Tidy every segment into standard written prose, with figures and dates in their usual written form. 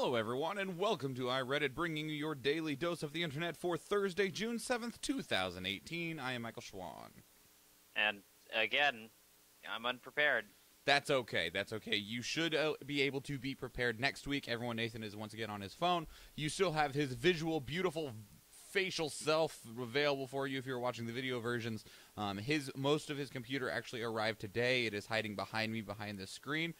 Hello, everyone, and welcome to iReadit, bringing you your daily dose of the internet for Thursday, June 7th, 2018. I am Michael Schwahn. And, again, I'm unprepared. That's okay. That's okay. You should be able to be prepared next week. Everyone, Nathan is once again on his phone. You still have his visual, beautiful facial self available for you if you're watching the video versions. Most of his computer actually arrived today. It is hiding behind me, behind this screen.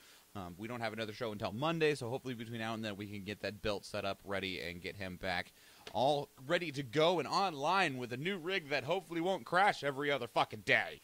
We don't have another show until Monday, so hopefully between now and then we can get that built, set up, ready, and get him back all ready to go and online with a new rig that hopefully won't crash every other fucking day.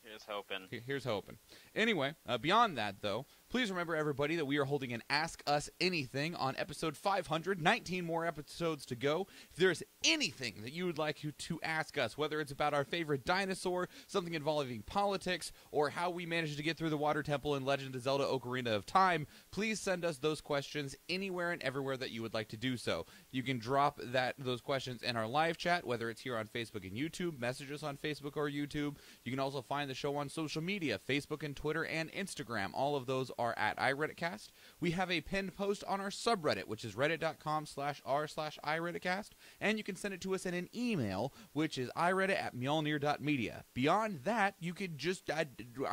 Here's hoping. Here's hoping. Anyway, beyond that, though, please remember, everybody, that we are holding an Ask Us Anything on episode 500. 19 more episodes to go. If there's anything that you would like to ask us, whether it's about our favorite dinosaur, something involving politics, or how we managed to get through the Water Temple in Legend of Zelda Ocarina of Time, please send us those questions anywhere and everywhere that you would like to do so. You can drop those questions in our live chat, whether it's here on Facebook and YouTube, message us on Facebook or YouTube. You can also find the show on social media, Facebook and Twitter and Instagram. All of those are at iRedditcast. We have a pinned post on our subreddit, which is reddit.com/r/iRedditcast, and you can send it to us in an email, which is iReddit@mjolnir.media. Beyond that, you could just, I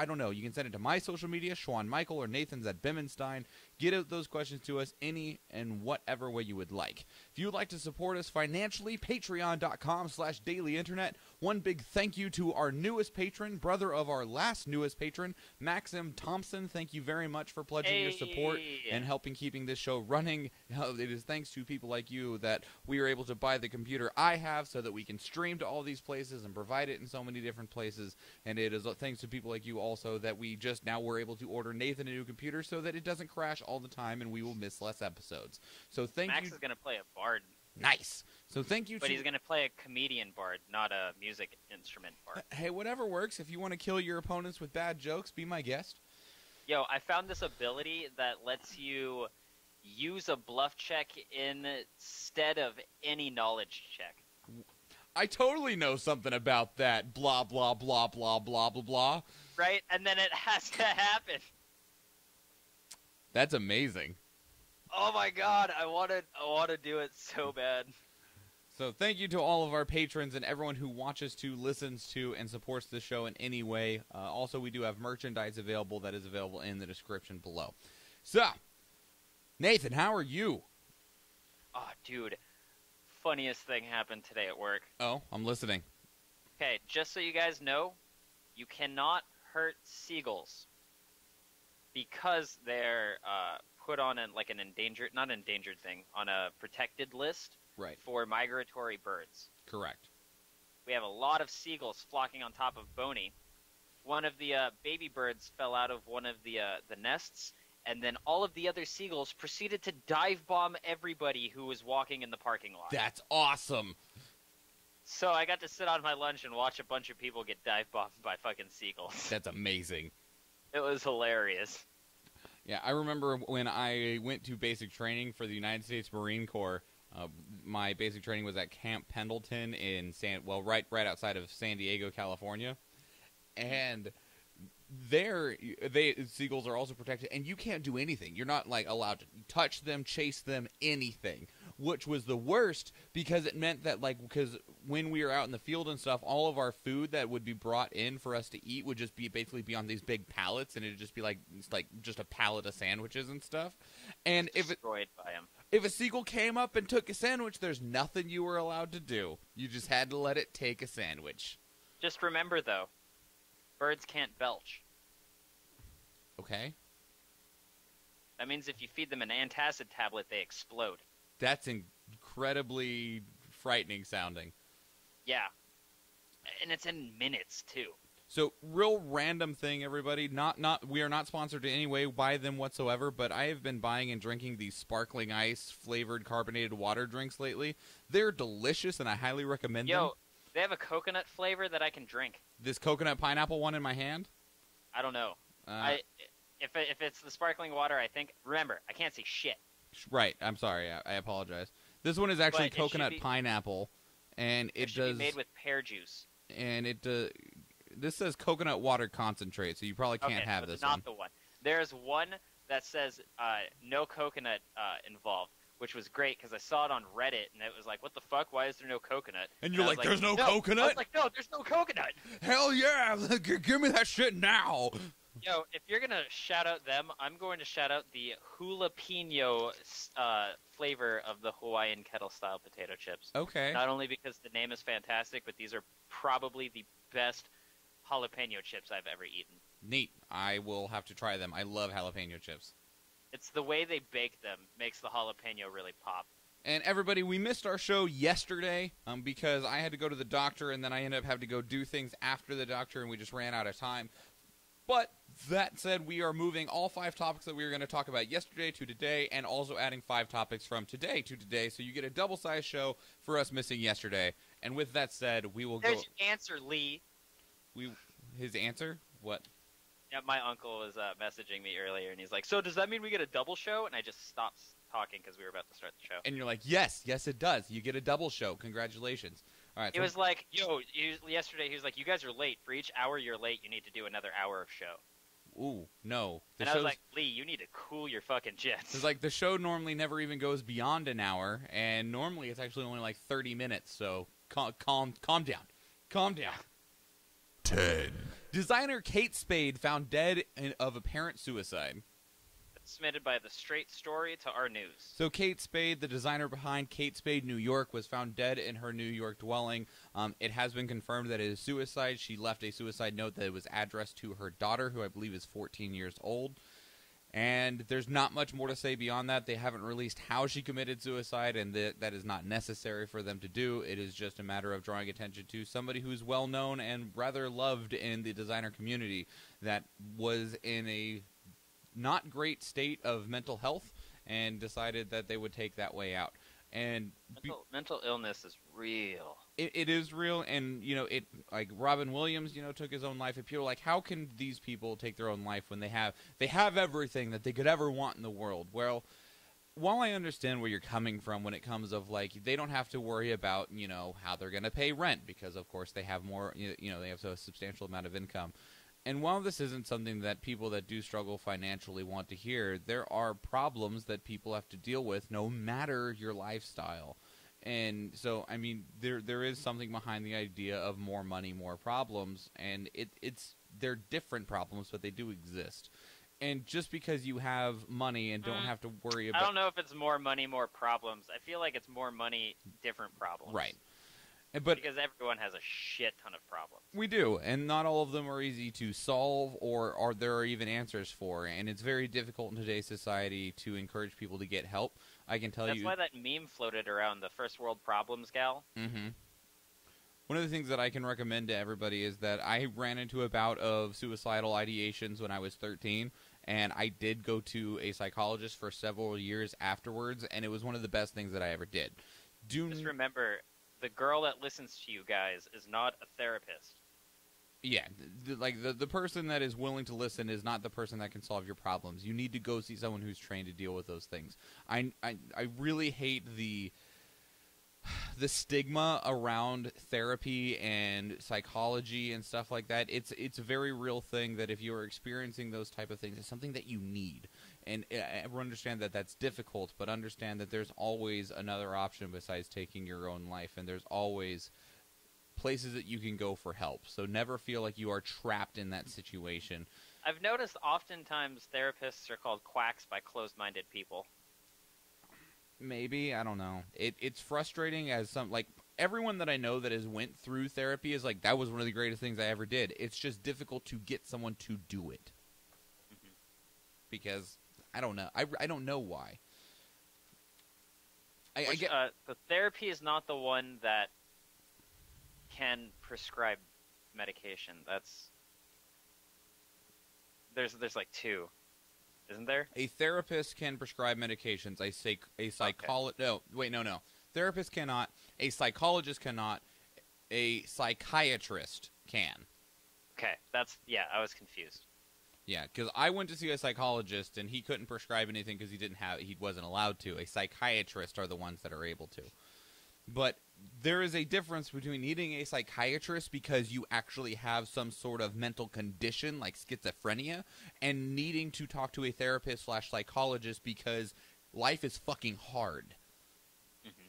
don't know, you can send it to my social media, Schwahn Michael, or Nathan's at Bimmenstein. Get out those questions to us any and whatever way you would like. If you would like to support us financially, patreon.com/dailyinternet. One big thank you to our newest patron, brother of our last newest patron, Maxim Thompson. Thank you very much for pledging your support and helping keeping this show running. It is thanks to people like you that we are able to buy the computer I have so that we can stream to all these places and provide it in so many different places. And it is thanks to people like you also that we just now were able to order Nathan a new computer so that it doesn't crash all the time and we will miss less episodes. So thank you. Max is going to play a bard. Nice. So thank you. But he's going to play a comedian bard, not a music instrument bard. Hey, whatever works. If you want to kill your opponents with bad jokes, be my guest. Yo, I found this ability that lets you use a bluff check instead of any knowledge check. I totally know something about that. Blah, blah, blah, blah, blah, blah, blah. Right? And then it has to happen. That's amazing. Oh my god, I want to do it so bad. So thank you to all of our patrons and everyone who watches to, listens to, and supports the show in any way. Also, we do have merchandise available that is available in the description below. So, Nathan, how are you? Oh, dude. Funniest thing happened today at work. Oh, I'm listening. Okay, just so you guys know, you cannot hurt seagulls because they're put on an endangered, not endangered thing, on a protected list. Right. For migratory birds. Correct. We have a lot of seagulls flocking on top of Boney. One of the baby birds fell out of one of the nests, and then all of the other seagulls proceeded to dive bomb everybody who was walking in the parking lot. That's awesome. So I got to sit on my lunch and watch a bunch of people get dive bombed by fucking seagulls. That's amazing. It was hilarious. Yeah, I remember when I went to basic training for the United States Marine Corps. My basic training was at Camp Pendleton in right outside of San Diego, California, and there seagulls are also protected, and you can't do anything. You're not allowed to touch them, chase them, anything. Which was the worst because it meant that because when we were out in the field and stuff, all of our food that would be brought in for us to eat would just basically be on these big pallets, and it'd just be just a pallet of sandwiches and stuff. And destroyed by him. If a seagull came up and took a sandwich, there's nothing you were allowed to do. You just had to let it take a sandwich. Just remember, though, birds can't belch. Okay. That means if you feed them an antacid tablet, they explode. That's incredibly frightening sounding. Yeah. And it's in minutes, too. So, real random thing, everybody. We are not sponsored in any way by them whatsoever, but I have been buying and drinking these sparkling ice flavored carbonated water drinks lately. They're delicious, and I highly recommend them. Yo, they have a coconut flavor that I can drink. This coconut pineapple one in my hand? I don't know. If it's the sparkling water, I think. Remember, I can't see shit. Right. I'm sorry. I apologize. This one is actually coconut pineapple, and it should be made with pear juice. And this says coconut water concentrate, so you probably can't have this not one. the one. There's one that says no coconut involved, which was great because I saw it on Reddit and it was like, what the fuck? Why is there no coconut? And you're like, there's no I coconut? was like, no, there's no coconut. Hell yeah! Give me that shit now! Yo, if you're gonna shout out them, I'm going to shout out the jalapeno flavor of the Hawaiian kettle-style potato chips. Okay. Not only because the name is fantastic, but these are probably the best jalapeno chips I've ever eaten. Neat. I will have to try them. I love jalapeno chips. It's the way they bake them makes the jalapeno really pop. And everybody, we missed our show yesterday because I had to go to the doctor, and then I ended up having to go do things after the doctor, and we just ran out of time. But that said, we are moving all 5 topics that we were going to talk about yesterday to today, and also adding 5 topics from today to today, so you get a double-sized show for us missing yesterday. And with that said, we will There's go... your answer, Lee. His answer? What? Yeah, my uncle was messaging me earlier, and he's like, so does that mean we get a double show? And I just stopped talking because we were about to start the show. And you're like, yes, it does. You get a double show. Congratulations. All right. He was like, yesterday he was like, you guys are late. For each hour you're late, you need to do another hour of show. Ooh, no. And I was like, Lee, you need to cool your fucking jets. It's like the show normally never even goes beyond an hour, and normally it's actually only like 30 minutes, so calm down. Calm down. 10. Designer Kate Spade found dead of apparent suicide. Submitted by the Straight Story to our news. So Kate Spade, the designer behind Kate Spade New York, was found dead in her New York dwelling. It has been confirmed that it is suicide. She left a suicide note that was addressed to her daughter, who I believe is 14 years old. And there's not much more to say beyond that. They haven't released how she committed suicide, and that is not necessary for them to do. It is just a matter of drawing attention to somebody who's well-known and rather loved in the designer community that was in a not great state of mental health and decided that they would take that way out. And mental illness is real. It is real, and it like Robin Williams, took his own life. And people are like, how can these people take their own life when they have everything that they could ever want in the world? Well, while I understand where you're coming from when it comes of like they don't have to worry about how they're going to pay rent because of course they have more they have a substantial amount of income. And while this isn't something that people that do struggle financially want to hear, there are problems that people have to deal with no matter your lifestyle. And so, I mean, there is something behind the idea of more money, more problems, and they're different problems, but they do exist. And just because you have money and don't have to worry about... I don't know if it's more money, more problems. I feel like it's more money, different problems. Right. But because everyone has a shit ton of problems. We do, and not all of them are easy to solve or there are even answers for. And it's very difficult in today's society to encourage people to get help. I can tell you... That's why that meme floated around, the first world problems gal. Mm-hmm. One of the things that I can recommend to everybody is that I ran into a bout of suicidal ideations when I was 13, and I did go to a psychologist for several years afterwards, and it was one of the best things that I ever did. Just remember... The girl that listens to you guys is not a therapist. Yeah, the person that is willing to listen is not the person that can solve your problems. You need to go see someone who's trained to deal with those things. I really hate the stigma around therapy and psychology and stuff like that. It's a very real thing that if you're experiencing those type of things, it's something that you need. And understand that that's difficult, but understand that there's always another option besides taking your own life, and there's always places that you can go for help. So never feel like you are trapped in that situation. I've noticed oftentimes therapists are called quacks by closed-minded people. Maybe, I don't know. It's frustrating as everyone that I know that has went through therapy is like, that was one of the greatest things I ever did. It's just difficult to get someone to do it. Mm-hmm. Because... I don't know. I don't know why. The therapy is not the one that can prescribe medication. There's like two, isn't there? A therapist can prescribe medications. A psychologist. Okay. No. Therapist cannot. A psychologist cannot. A psychiatrist can. Okay, I was confused. Yeah, because I went to see a psychologist, and he couldn't prescribe anything because he wasn't allowed to. A psychiatrist are the ones that are able to. But there is a difference between needing a psychiatrist because you actually have some sort of mental condition like schizophrenia and needing to talk to a therapist / psychologist because life is fucking hard. Mm-hmm.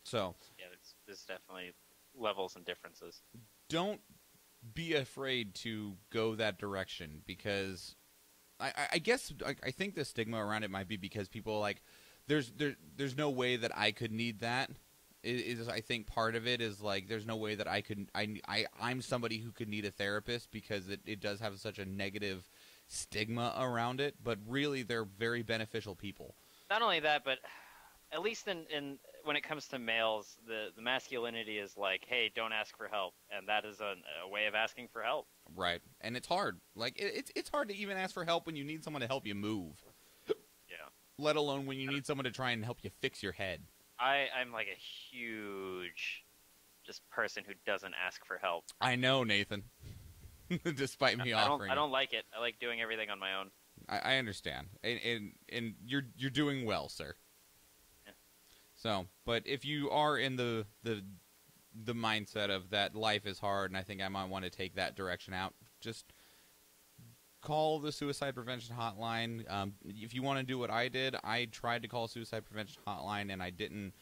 So yeah, there's definitely levels and differences. Don't be afraid to go that direction because I guess I think the stigma around it might be because people are like there's no way that I could need that. Is I think part of it is like there's no way that I'm somebody who could need a therapist because it does have such a negative stigma around it, but really they're very beneficial people. Not only that, but at least in when it comes to males, the masculinity is like, hey, don't ask for help, and that is a way of asking for help. Right, and it's hard. Like it's hard to even ask for help when you need someone to help you move. Yeah. Let alone when you need someone to try and help you fix your head. I'm like a huge just person who doesn't ask for help. I know, Nathan. Despite me offering, I don't like it. I like doing everything on my own. I understand, and you're doing well, sir. Yeah. So, but if you are in the mindset of that life is hard, and I think I might want to take that direction out, just call the suicide prevention hotline. If you want to do what I did, I tried to call suicide prevention hotline, and I didn't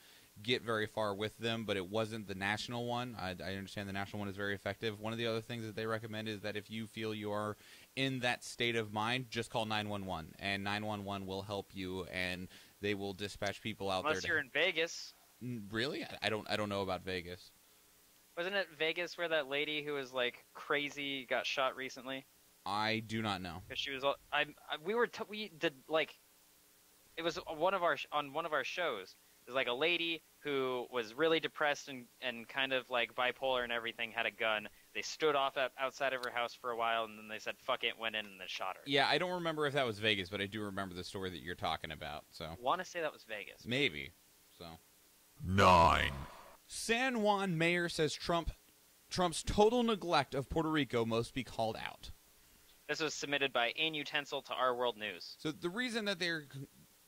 get very far with them, but it wasn't the national one. I understand the national one is very effective. One of the other things that they recommend is that if you feel you are in that state of mind, just call 911, and 911 will help you, and they will dispatch people out there. Unless you're in Vegas. Really? I don't know about Vegas. Wasn't it Vegas where that lady who was like crazy got shot recently? I do not know. Because she was, we did like, it was on one of our shows. It was like a lady who was really depressed and kind of like bipolar and everything, had a gun. They stood off outside of her house for a while, and then they said, fuck it, went in and then shot her. Yeah, I don't remember if that was Vegas, but I do remember the story that you're talking about. So I want to say that was Vegas. Maybe. So 9. San Juan mayor says Trump's total neglect of Puerto Rico must be called out. This was submitted by Ain Utensil to Our World News. So the reason that they're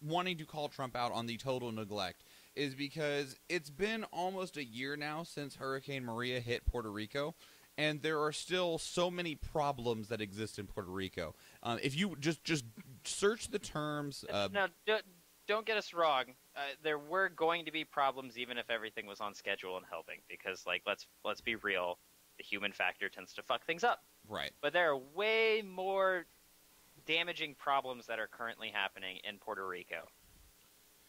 wanting to call Trump out on the total neglect is because it's been almost a year now since Hurricane Maria hit Puerto Rico, and there are still so many problems that exist in Puerto Rico. If you just search the terms... Now, don't get us wrong. There were going to be problems even if everything was on schedule and helping, because, like, let's be real, the human factor tends to fuck things up. Right. But there are way more damaging problems that are currently happening in Puerto Rico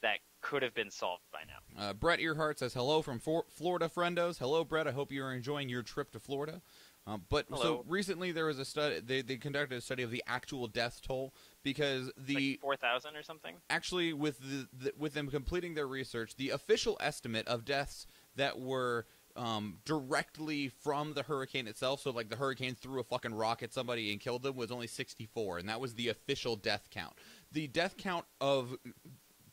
that could have been solved by now. Brett Earhart says, hello from Florida friendos. Hello, Brett. I hope you're enjoying your trip to Florida. Hello. So recently there was a study, they conducted a study of the actual death toll because like 4,000 or something? Actually, with with them completing their research, the official estimate of deaths that were directly from the hurricane itself, so like the hurricane threw a fucking rock at somebody and killed them, was only 64, and that was the official death count. The death count of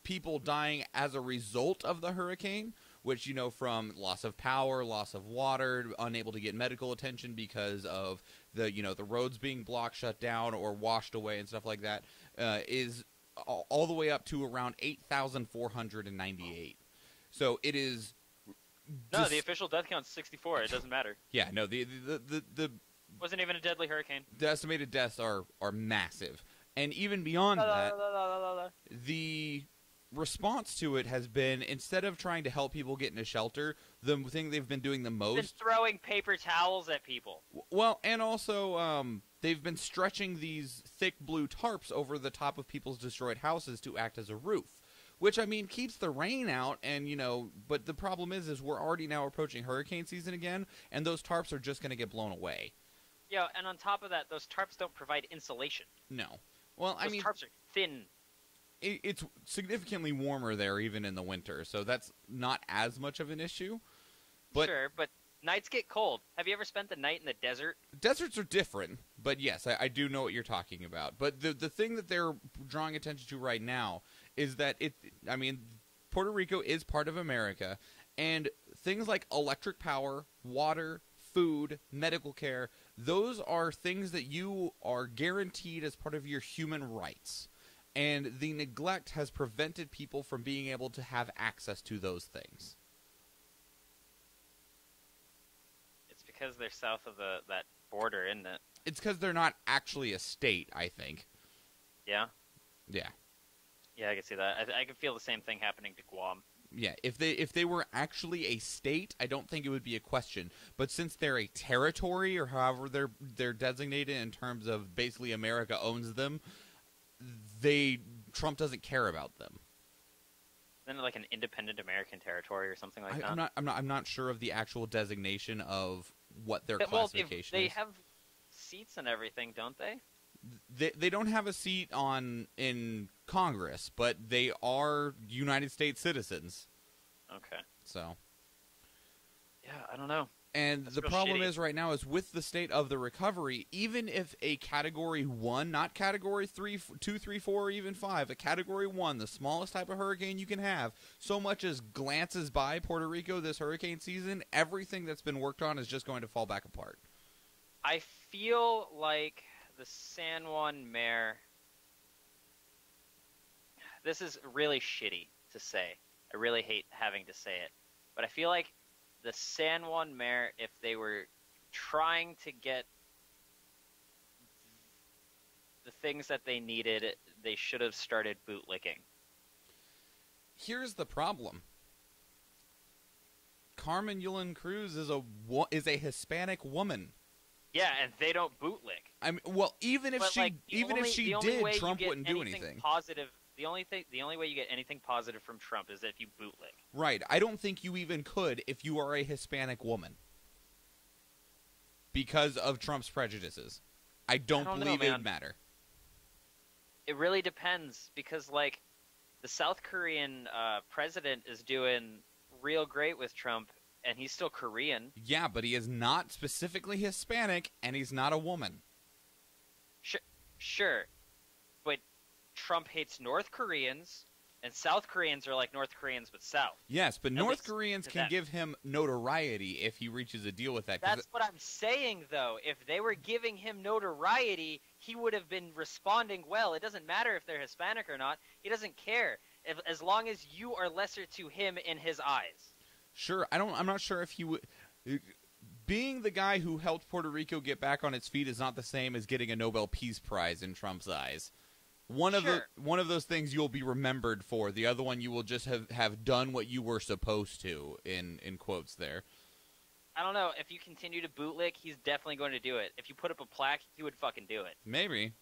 people dying as a result of the hurricane, which, you know, from loss of power, loss of water, unable to get medical attention because of the, you know, the roads being blocked, shut down, or washed away and stuff like that, is all the way up to around 8,498. So it is... No, the official death count is 64. It doesn't matter. Yeah, no, the wasn't even a deadly hurricane. The estimated deaths are massive. And even beyond that, the response to it has been, instead of trying to help people get into shelter, the thing they've been doing the most... Just throwing paper towels at people. Well, and also, they've been stretching these thick blue tarps over the top of people's destroyed houses to act as a roof. Which, I mean, keeps the rain out, and, you know, but the problem is we're already now approaching hurricane season again, and those tarps are just going to get blown away. Yeah, and on top of that, those tarps don't provide insulation. No. Well, I mean... Those tarps are thin. It's significantly warmer there, even in the winter, so that's not as much of an issue. But sure, but nights get cold. Have you ever spent the night in the desert? Deserts are different, but yes, I do know what you're talking about. But the thing that they're drawing attention to right now is that Puerto Rico is part of America, and things like electric power, water, food, medical care, those are things that you are guaranteed as part of your human rights. And the neglect has prevented people from being able to have access to those things. because they're south of that border, isn't it? It's because they're not actually a state, I think. Yeah? Yeah. Yeah, I can see that. I can feel the same thing happening to Guam. Yeah, if they were actually a state, I don't think it would be a question. But since they're a territory, or however they're designated in terms of basically America owns them, Trump doesn't care about them. Isn't it like an independent American territory or something like that? I'm not sure of the actual designation of what their classification they is. have seats and everything, don't they? They don't have a seat in Congress, but they are United States citizens. Okay. So. Yeah, I don't know. And That's the real problem shitty. is right now is with the state of the recovery, even if a Category 1, not Category 3, 2, 3, 4, or even 5, a Category 1, the smallest type of hurricane you can have, so much as glances by Puerto Rico this hurricane season, everything that's been worked on is just going to fall back apart. I feel like the San Juan mayor... This is really shitty to say. I really hate having to say it. But I feel like the San Juan mayor, if they were trying to get the things that they needed, they should have started bootlicking. Here's the problem. Carmen Yulín Cruz is a Hispanic woman. Yeah, and they don't bootlick. I mean, well, even if But, like, if she did, Trump wouldn't do anything. Positive. The only way you get anything positive from Trump is if you bootlick. Right. I don't think you even could if you are a Hispanic woman. Because of Trump's prejudices. I don't believe it would matter. It really depends, because, like, the South Korean president is doing real great with Trump, and he's still Korean. Yeah, but he is not specifically Hispanic, and he's not a woman. Sure. But Trump hates North Koreans, and South Koreans are like North Koreans but South. Yes, but North Koreans can give him notoriety if he reaches a deal with that. That's what I'm saying, though. If they were giving him notoriety, he would have been responding well. It doesn't matter if they're Hispanic or not. He doesn't care, as long as you are lesser to him in his eyes. Sure, I'm not sure if he would. Being the guy who helped Puerto Rico get back on its feet is not the same as getting a Nobel Peace Prize in Trump's eyes. One of those things you'll be remembered for. The other one you will just have done what you were supposed to, in quotes there. I don't know. If you continue to bootlick, he's definitely going to do it. If you put up a plaque, he would fucking do it. Maybe.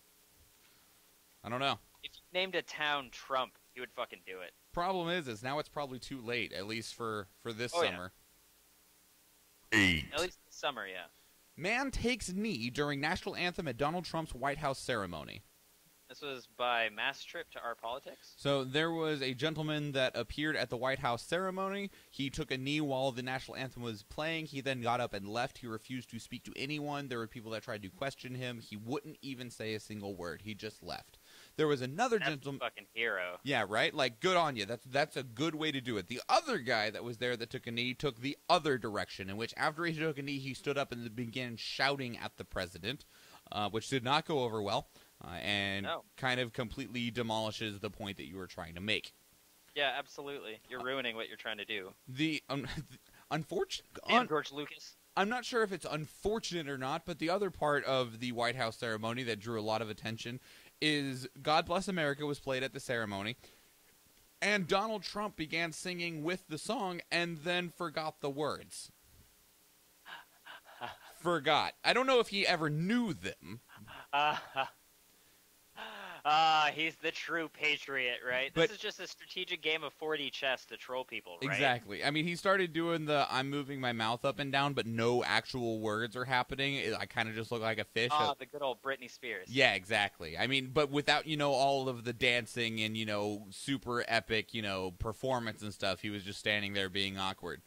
I don't know. If you named a town Trump, he would fucking do it. Problem is now it's probably too late, at least for this summer. Yeah. 8. At least this summer, yeah. Man takes knee during national anthem at Donald Trump's White House ceremony. This was by Mass Trip to Our Politics. So there was a gentleman that appeared at the White House ceremony. He took a knee while the national anthem was playing. He then got up and left. He refused to speak to anyone. There were people that tried to question him. He wouldn't even say a single word. He just left. There was another gentleman. Fucking hero. Yeah, right? Like, good on you. That's a good way to do it. The other guy that was there that took a knee took the other direction, in which after he took a knee, he stood up and began shouting at the president, which did not go over well. And kind of completely demolishes the point that you were trying to make. Yeah, absolutely. You're ruining what you're trying to do. The unfortunate... George Lucas. I'm not sure if it's unfortunate or not, but the other part of the White House ceremony that drew a lot of attention is God Bless America was played at the ceremony, and Donald Trump began singing with the song and then forgot the words. Forgot. I don't know if he ever knew them. He's the true patriot, right? This is just a strategic game of 4D chess to troll people, right? Exactly. I mean, he started doing the I'm moving my mouth up and down, but no actual words are happening. I kind of just look like a fish. The good old Britney Spears. Yeah, exactly. I mean, but without, all of the dancing and, super epic, performance and stuff. He was just standing there being awkward.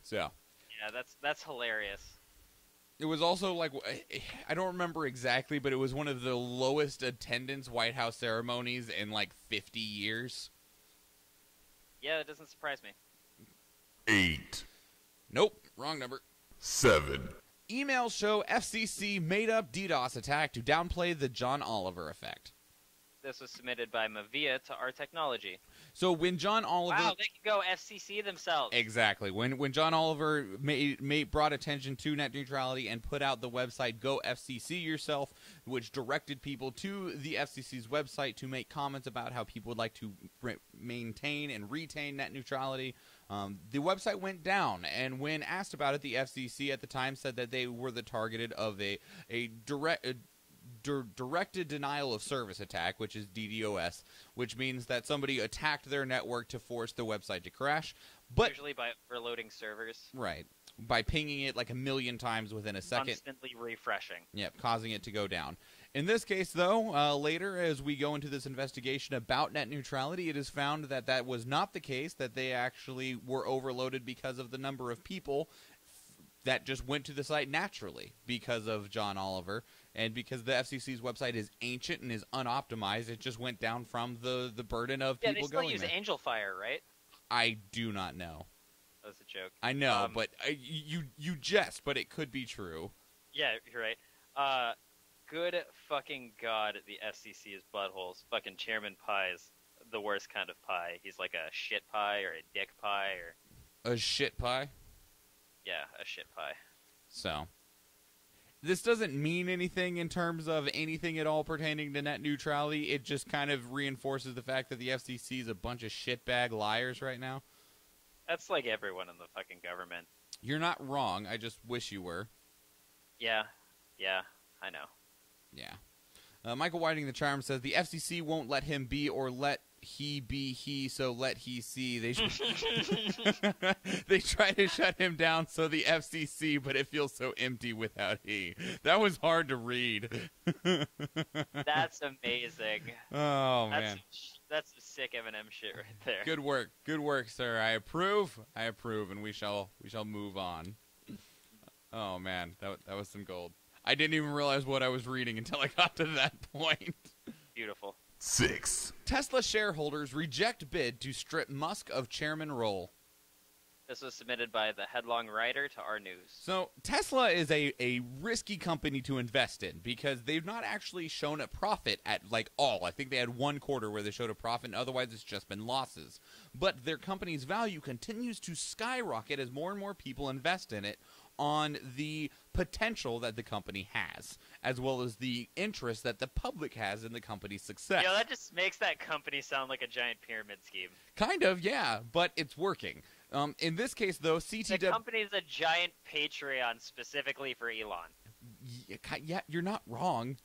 So. Yeah, that's hilarious. It was also, I don't remember exactly, but it was one of the lowest attendance White House ceremonies in, 50 years. Yeah, that doesn't surprise me. 8. Nope, wrong number. 7. Emails show FCC made up DDoS attack to downplay the John Oliver effect. This was submitted by Mavia to Our Technology. So when John Oliver... Wow, they can go FCC themselves. Exactly. When John Oliver brought attention to net neutrality and put out the website Go FCC Yourself, which directed people to the FCC's website to make comments about how people would like to maintain and retain net neutrality, the website went down. And when asked about it, the FCC at the time said that they were the targeted of a directed denial of service attack, which is DDoS, which means that somebody attacked their network to force the website to crash. But usually by overloading servers. Right. By pinging it like a million times within a second. Constantly refreshing. Yep, causing it to go down. In this case, though, later as we go into this investigation about net neutrality, it is found that that was not the case, that they actually were overloaded because of the number of people that just went to the site naturally because of John Oliver. And because the FCC's website is ancient and is unoptimized, it just went down from the burden of people going there. Yeah, they still use Angel Fire, right? I do not know. That was a joke. I know, but you jest, but it could be true. Yeah, you're right. Good fucking God, the FCC is buttholes. Fucking Chairman Pie's the worst kind of pie. He's like a shit pie or a dick pie or... A shit pie? Yeah, a shit pie. So, this doesn't mean anything in terms of anything at all pertaining to net neutrality. It just kind of reinforces the fact that the FCC is a bunch of shitbag liars right now. That's like everyone in the fucking government. You're not wrong. I just wish you were. Yeah, I know. Yeah. Michael Whiting, the Charm, says the FCC won't let him be or let he be he, so let he see. They try to shut him down, so the FCC, but it feels so empty without he. That was hard to read. That's amazing. Oh, man. That's some sick Eminem shit right there. Good work, sir. I approve, and we shall move on. Oh, man, that was some gold. I didn't even realize what I was reading until I got to that point. Beautiful. 6. Tesla shareholders reject bid to strip Musk of chairman role. This was submitted by the headlong writer to our news. So Tesla is a risky company to invest in because they've not actually shown a profit at all. I think they had one quarter where they showed a profit, and otherwise it's just been losses. But their company's value continues to skyrocket as more and more people invest in it on the potential that the company has, as well as the interest that the public has in the company's success. Yeah, that just makes that company sound like a giant pyramid scheme. Kind of, yeah, but it's working. In this case, though, CTW... The company is a giant Patreon specifically for Elon. Yeah, you're not wrong.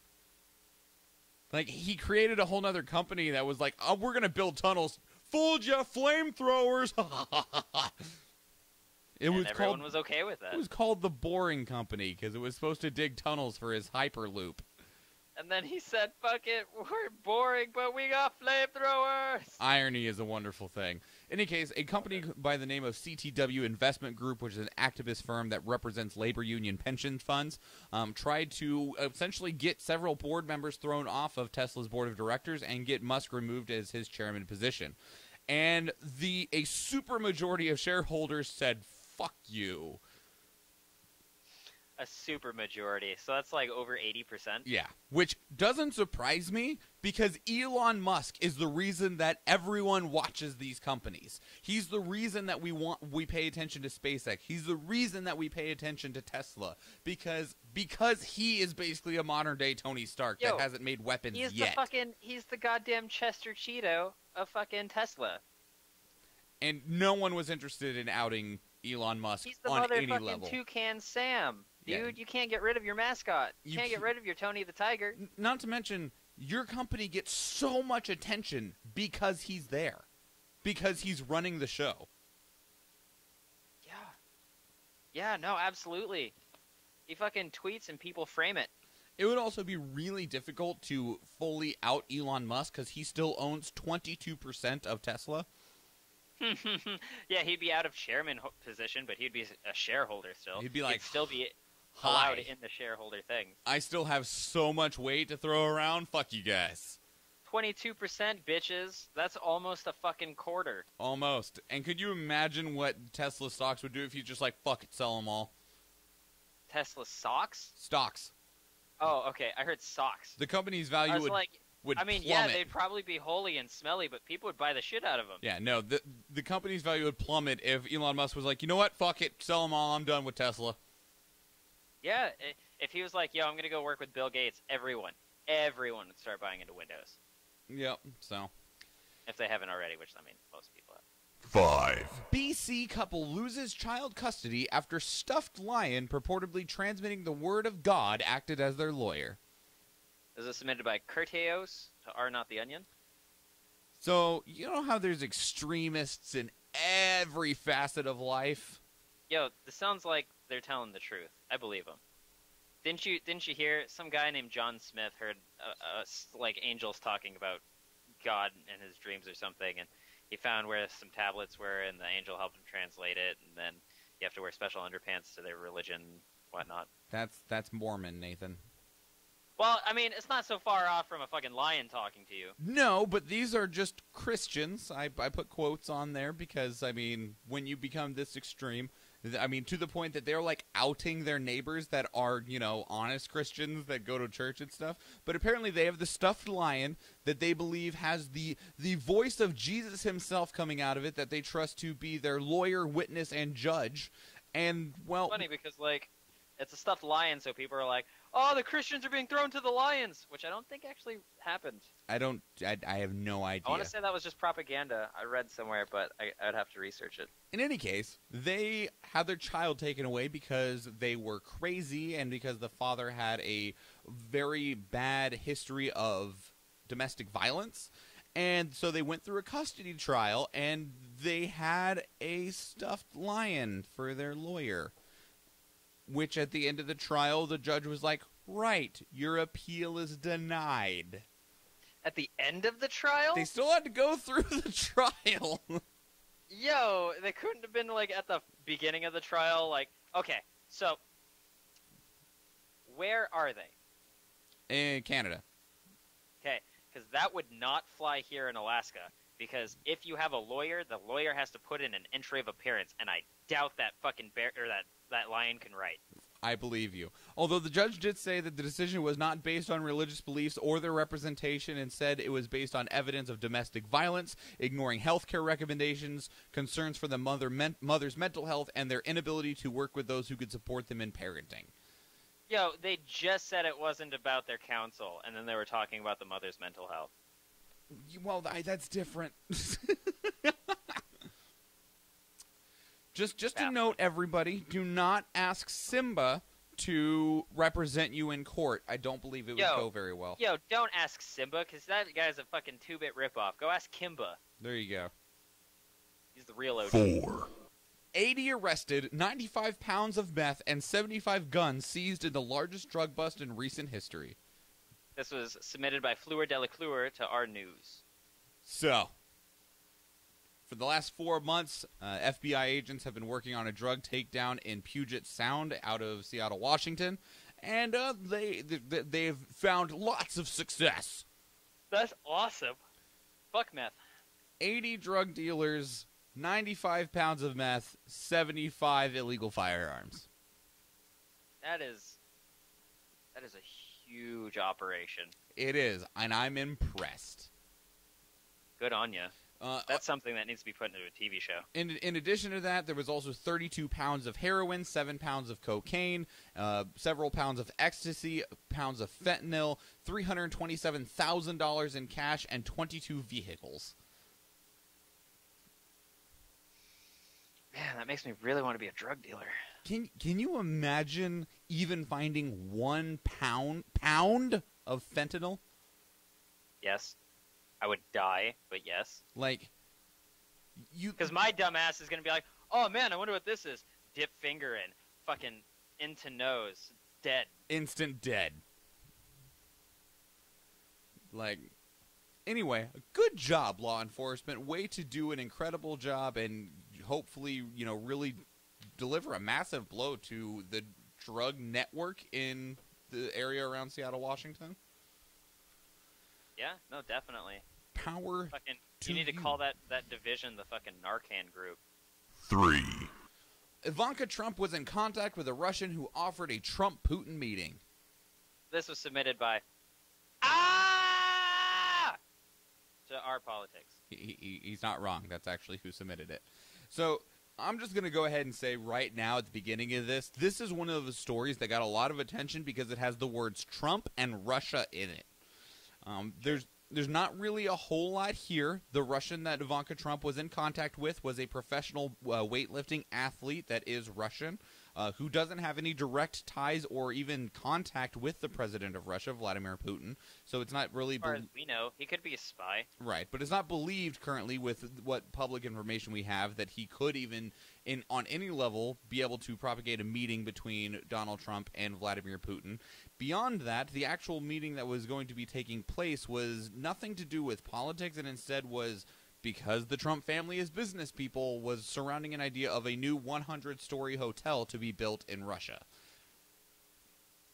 Like, he created a whole nother company that was like, oh, we're going to build tunnels. Fooled ya, flamethrowers! Everyone was okay with that. It was called the Boring Company because it was supposed to dig tunnels for his Hyperloop. And then he said, fuck it, we're boring, but we got flamethrowers! Irony is a wonderful thing. In any case, a company by the name of CTW Investment Group, which is an activist firm that represents labor union pension funds, tried to essentially get several board members thrown off of Tesla's board of directors and get Musk removed as his chairman position. And a supermajority of shareholders said, fuck you. A super majority. So that's like over 80%. Yeah, which doesn't surprise me because Elon Musk is the reason that everyone watches these companies. He's the reason that we pay attention to SpaceX. He's the reason that we pay attention to Tesla because he is basically a modern day Tony Stark that hasn't made weapons yet. He's the goddamn Chester Cheeto of fucking Tesla. And no one was interested in outing Elon Musk on any level. He's the motherfucking Toucan Sam. Dude, Yeah. You can't get rid of your mascot. You can't get rid of your Tony the Tiger. Not to mention, your company gets so much attention because he's there. Because he's running the show. Yeah. Yeah, no, absolutely. He fucking tweets and people frame it. It would also be really difficult to fully out Elon Musk because he still owns 22% of Tesla. Yeah, he'd be out of chairman position, but he'd be a shareholder still. He'd be like, he'd still be allowed in the shareholder thing. I still have so much weight to throw around. Fuck you guys. 22%, bitches. That's almost a fucking quarter. Almost. And could you imagine what Tesla stocks would do if you just fuck it, sell them all? Tesla socks? Stocks. Oh, okay. I heard socks. The company's value I was would... like, would I mean, plummet. yeah, they'd probably be holy and smelly, but people would buy the shit out of them. Yeah, no, the company's value would plummet if Elon Musk was like, you know what, fuck it, sell them all, I'm done with Tesla. Yeah, if he was like, yo, I'm going to go work with Bill Gates, everyone would start buying into Windows. Yep, so. If they haven't already, which, I mean, most people have. 5, BC couple loses child custody after stuffed lion purportedly transmitting the word of God acted as their lawyer. This is submitted by Curteos to R Not the Onion. So, you know how there's extremists in every facet of life? Yo, this sounds like they're telling the truth. I believe them. Didn't you hear some guy named John Smith heard like angels talking about God in his dreams or something, and he found where some tablets were, and the angel helped him translate it, and then you have to wear special underpants to their religion, whatnot. That's Mormon, Nathan. Well, I mean, it's not so far off from a fucking lion talking to you. No, but these are just Christians. I put quotes on there because, I mean, when you become this extreme, I mean, to the point that they're, like, outing their neighbors that are, you know, honest Christians that go to church and stuff. But apparently they have the stuffed lion that they believe has the voice of Jesus himself coming out of it that they trust to be their lawyer, witness, and judge. And, well... It's funny because, like, it's a stuffed lion, so people are like, oh, the Christians are being thrown to the lions, which I don't think actually happened. I have no idea. I want to say that was just propaganda. I read somewhere, but I'd have to research it. In any case, they had their child taken away because they were crazy and because the father had a very bad history of domestic violence. And so they went through a custody trial, and they had a stuffed lion for their lawyer. Which, at the end of the trial, the judge was like, right, your appeal is denied. At the end of the trial? They still had to go through the trial. Yo, they couldn't have been, like, at the beginning of the trial, like, okay, so, where are they? In Canada. Okay, because that would not fly here in Alaska, because if you have a lawyer, the lawyer has to put in an entry of appearance, and I doubt that fucking bear, or that lion can write. I believe you. Although the judge did say that the decision was not based on religious beliefs or their representation, and said it was based on evidence of domestic violence, ignoring health care recommendations, concerns for the mother's mental health, and their inability to work with those who could support them in parenting. Yo, they just said it wasn't about their counsel, and then they were talking about the mother's mental health. Well, that's different. Just to note, everybody, do not ask Simba to represent you in court. I don't believe it would go very well. Yo, don't ask Simba, because that guy's a fucking 2-bit ripoff. Go ask Kimba. There you go. He's the real OG. 4, 80 arrested, 95 pounds of meth, and 75 guns seized in the largest drug bust in recent history. This was submitted by Fleur Delaclure to our news. So, for the last 4 months, FBI agents have been working on a drug takedown in Puget Sound out of Seattle, Washington, and they've found lots of success. That's awesome. Fuck meth. 80 drug dealers, 95 pounds of meth, 75 illegal firearms. That is a huge operation. It is, and I'm impressed. Good on ya. That's something that needs to be put into a TV show. In addition to that, there was also 32 pounds of heroin, 7 pounds of cocaine, several pounds of ecstasy, pounds of fentanyl, $327,000 in cash, and 22 vehicles. Man, that makes me really want to be a drug dealer. Can you imagine even finding 1 pound of fentanyl? Yes. I would die, but yes. Like, you... Because my dumb ass is going to be like, oh man, I wonder what this is. Dip finger in. Fucking into nose. Dead. Instant dead. Like, anyway, good job, law enforcement. Way to do an incredible job and hopefully, you know, really deliver a massive blow to the drug network in the area around Seattle, Washington. Yeah, no, definitely. Power fucking, to you need to call that division the fucking Narcan group. 3, Ivanka Trump was in contact with a Russian who offered a Trump-Putin meeting. This was submitted by to our politics. He's not wrong. That's actually who submitted it. So I'm just going to go ahead and say right now at the beginning of this is one of the stories that got a lot of attention because it has the words Trump and Russia in it. There's not really a whole lot here. The Russian that Ivanka Trump was in contact with was a professional weightlifting athlete that is Russian, who doesn't have any direct ties or even contact with the president of Russia, Vladimir Putin. So it's not really... As far as we know, he could be a spy. Right, but it's not believed currently with what public information we have that he could even, on any level, be able to propagate a meeting between Donald Trump and Vladimir Putin. Beyond that, the actual meeting that was going to be taking place was nothing to do with politics, and instead was, because the Trump family is business people, was surrounding an idea of a new 100-story hotel to be built in Russia.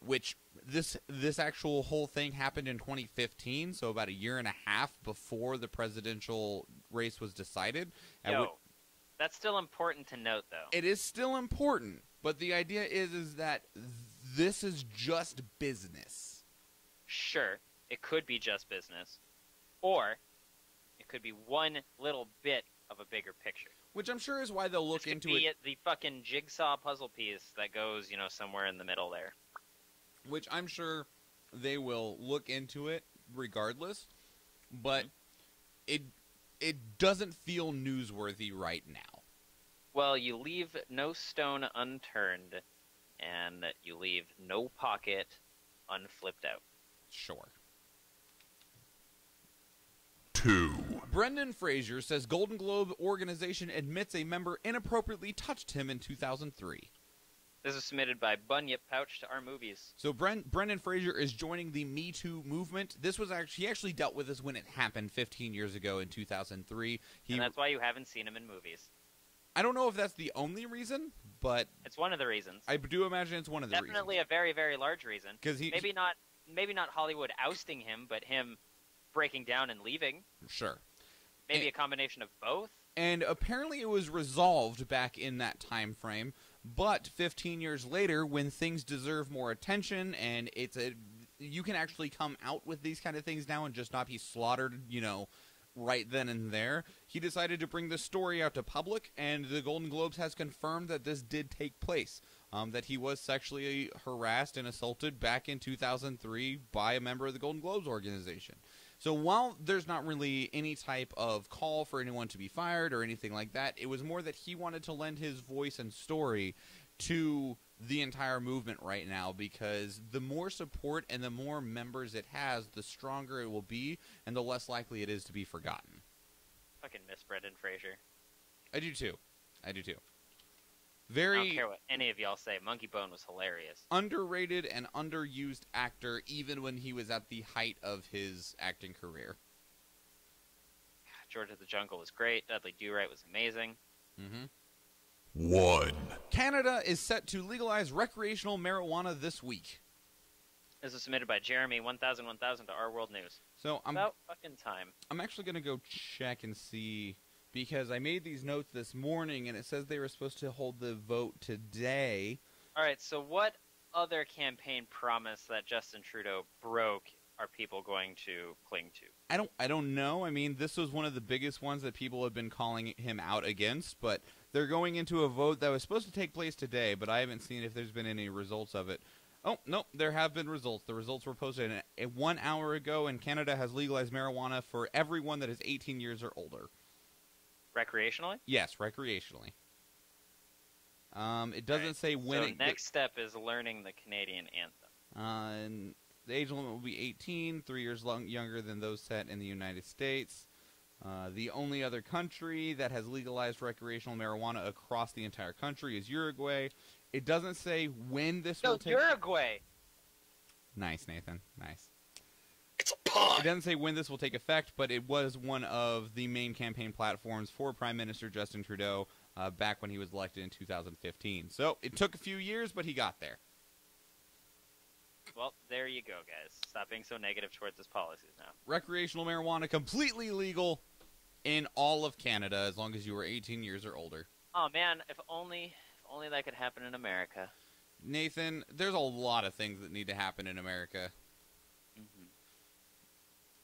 Which, this actual whole thing happened in 2015, so about a year and a half before the presidential race was decided. That's still important to note, though. It is still important, but the idea is that this is just business. Sure, it could be just business. Or it could be one little bit of a bigger picture. Which I'm sure is why they'll look into it. The fucking jigsaw puzzle piece that goes, somewhere in the middle there. Which I'm sure they will look into it regardless, but it doesn't feel newsworthy right now. Well, you leave no stone unturned, and you leave no pocket unflipped out. Sure. 2. Brendan Fraser says Golden Globe organization admits a member inappropriately touched him in 2003. This is submitted by Bunyip Pouch to our movies. So Brendan Fraser is joining the Me Too movement. This was he actually dealt with this when it happened 15 years ago in 2003. And that's why you haven't seen him in movies. I don't know if that's the only reason, but it's one of the reasons. I do imagine it's one of the reasons. Definitely a very, very large reason. Because maybe not Hollywood ousting him, but him breaking down and leaving. Sure. Maybe a combination of both. And apparently it was resolved back in that time frame. But 15 years later, when things deserve more attention, and you can actually come out with these kind of things now and just not be slaughtered, right then and there, he decided to bring this story out to public, and the Golden Globes has confirmed that this did take place, that he was sexually harassed and assaulted back in 2003 by a member of the Golden Globes organization. So while there's not really any type of call for anyone to be fired or anything like that, it was more that he wanted to lend his voice and story to the entire movement right now, because the more support and the more members it has, the stronger it will be and the less likely it is to be forgotten. Fucking miss Brendan Fraser. I do too. I don't care what any of y'all say. Monkey Bone was hilarious. Underrated and underused actor, even when he was at the height of his acting career. George of the Jungle was great. Dudley Do-Right was amazing. 1. Canada is set to legalize recreational marijuana this week. This is submitted by Jeremy 1000 to Our World News. So about fucking time. I'm actually going to go check and see, because I made these notes this morning, and it says they were supposed to hold the vote today. All right, so what other campaign promise that Justin Trudeau broke are people going to cling to? I don't know. I mean, this was one of the biggest ones that people have been calling him out against, but they're going into a vote that was supposed to take place today, but I haven't seen if there's been any results of it. Oh, no, there have been results. The results were posted 1 hour ago, and Canada has legalized marijuana for everyone that is 18 years or older. Recreationally? Yes, recreationally. It doesn't say when. So next step is learning the Canadian anthem. And the age limit will be 18, 3 years younger than those set in the United States. The only other country that has legalized recreational marijuana across the entire country is Uruguay. It doesn't say when this will take... Uruguay! Nice, Nathan. Nice. It's a pun! It doesn't say when this will take effect, but it was one of the main campaign platforms for Prime Minister Justin Trudeau back when he was elected in 2015. So it took a few years, but he got there. Well, there you go, guys. Stop being so negative towards his policies now. Recreational marijuana completely legal in all of Canada as long as you were 18 years or older. Oh, man, if only that could happen in America. Nathan, there's a lot of things that need to happen in America.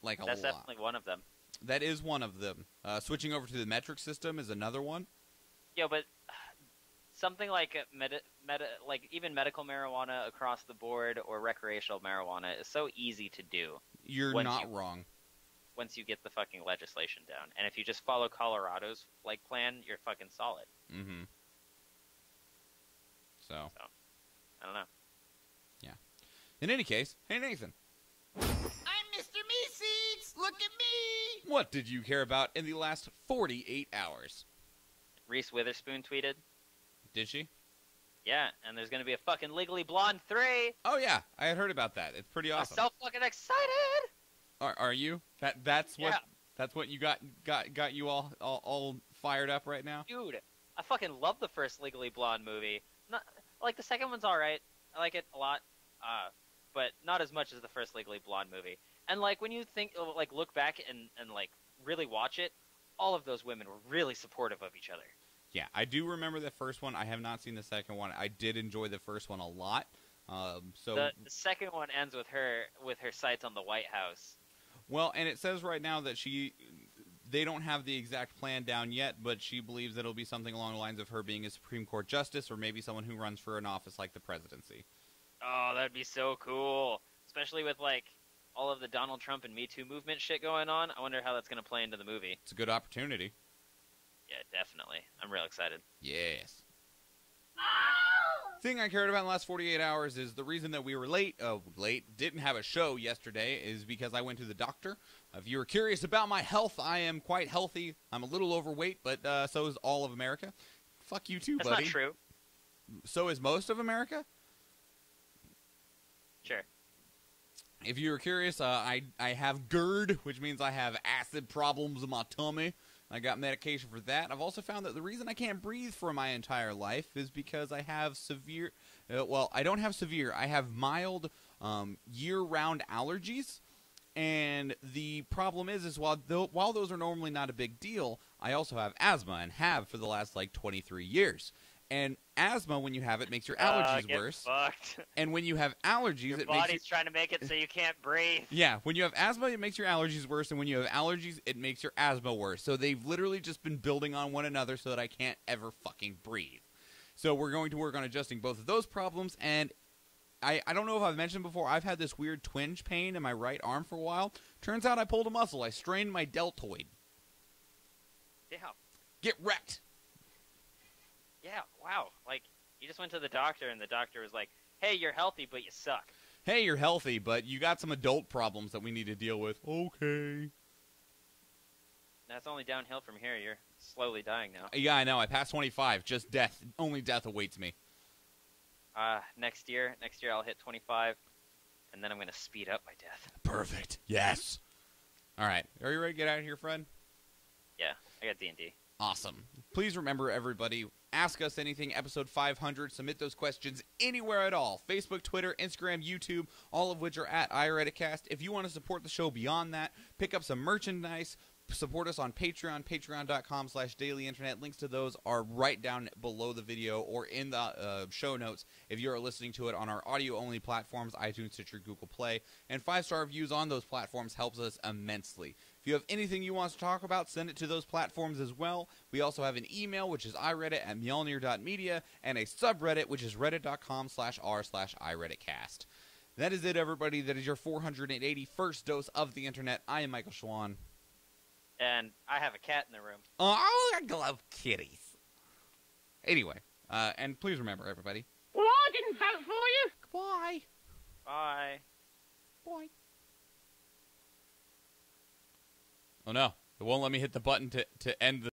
Like a lot. That's definitely one of them. That is one of them. Switching over to the metric system is another one. Yeah, but something like like even medical marijuana across the board or recreational marijuana is so easy to do. You're not wrong. Once you get the fucking legislation down, and if you just follow Colorado's like plan, you're fucking solid. Mm-hmm. So I don't know. Yeah. In any case, hey Nathan. I'm Mr. Meeseeks! Look at me! What did you care about in the last 48 hours? Reese Witherspoon tweeted. Did she? Yeah, and there's gonna be a fucking Legally Blonde 3. Oh yeah, I had heard about that. It's pretty awesome. I'm so fucking excited. Are you? That's what Yeah. That's what you got you all fired up right now? Dude, I fucking love the first Legally Blonde movie. Not like the second one's all right. I like it a lot. But not as much as the first Legally Blonde movie. And like when you think like look back and like really watch it, all of those women were really supportive of each other. Yeah, I do remember the first one. I have not seen the second one. I did enjoy the first one a lot. So the second one ends with her sights on the White House. Well, and it says right now that they don't have the exact plan down yet, but she believes that it'll be something along the lines of her being a Supreme Court justice or maybe someone who runs for an office like the presidency. Oh, that'd be so cool. Especially with like all of the Donald Trump and Me Too movement shit going on. I wonder how that's going to play into the movie. It's a good opportunity. Yeah, definitely. I'm real excited. Yes. Thing I cared about in the last 48 hours is the reason that we were didn't have a show yesterday is because I went to the doctor. If you were curious about my health, I am quite healthy. I'm a little overweight, but so is all of America. Fuck you too, That's buddy. not true. So is most of America? Sure. If you were curious, I have GERD, which means I have acid problems in my tummy. I got medication for that. I've also found that the reason I can't breathe for my entire life is because I have severe... I don't have severe. I have mild year-round allergies. And the problem is while those are normally not a big deal, I also have asthma and have for the last, 23 years. And asthma, when you have it, makes your allergies get worse. Fucked. And when you have allergies, Your it body's makes trying to make it so you can't breathe. Yeah, when you have asthma, it makes your allergies worse, and when you have allergies, it makes your asthma worse. So they've literally just been building on one another so that I can't ever fucking breathe. So we're going to work on adjusting both of those problems, and I don't know if I've mentioned before, I've had this weird twinge pain in my right arm for a while. Turns out I pulled a muscle. I strained my deltoid. Yeah. Get wrecked. Yeah, wow. Like, you just went to the doctor, and the doctor was like, hey, you're healthy, but you suck. Hey, you're healthy, but you got some adult problems that we need to deal with. Okay. That's only downhill from here. You're slowly dying now. Yeah, I know. I passed 25. Just death. Only death awaits me. Next year I'll hit 25, and then I'm going to speed up my death. Perfect. Yes. All right. Are you ready to get out of here, friend? Yeah, I got D&D. Awesome. Please remember, everybody, ask us anything, episode 500. Submit those questions anywhere at all. Facebook, Twitter, Instagram, YouTube, all of which are at iReaditcast. If you want to support the show beyond that, pick up some merchandise. Support us on Patreon, patreon.com/dailyinternet. Links to those are right down below the video or in the show notes if you are listening to it on our audio-only platforms, iTunes, Stitcher, Google Play. And 5-star reviews on those platforms helps us immensely. If you have anything you want to talk about, send it to those platforms as well. We also have an email, which is iReadit@mjolnir.media, and a subreddit, which is reddit.com/r/iReaditcast. That is it, everybody. That is your 481st dose of the internet. I am Michael Schwahn. And I have a cat in the room. Oh, I love kitties. Anyway, and please remember, everybody. Well, I didn't vote for you. Goodbye. Bye. Bye. Oh no, it won't let me hit the button to end the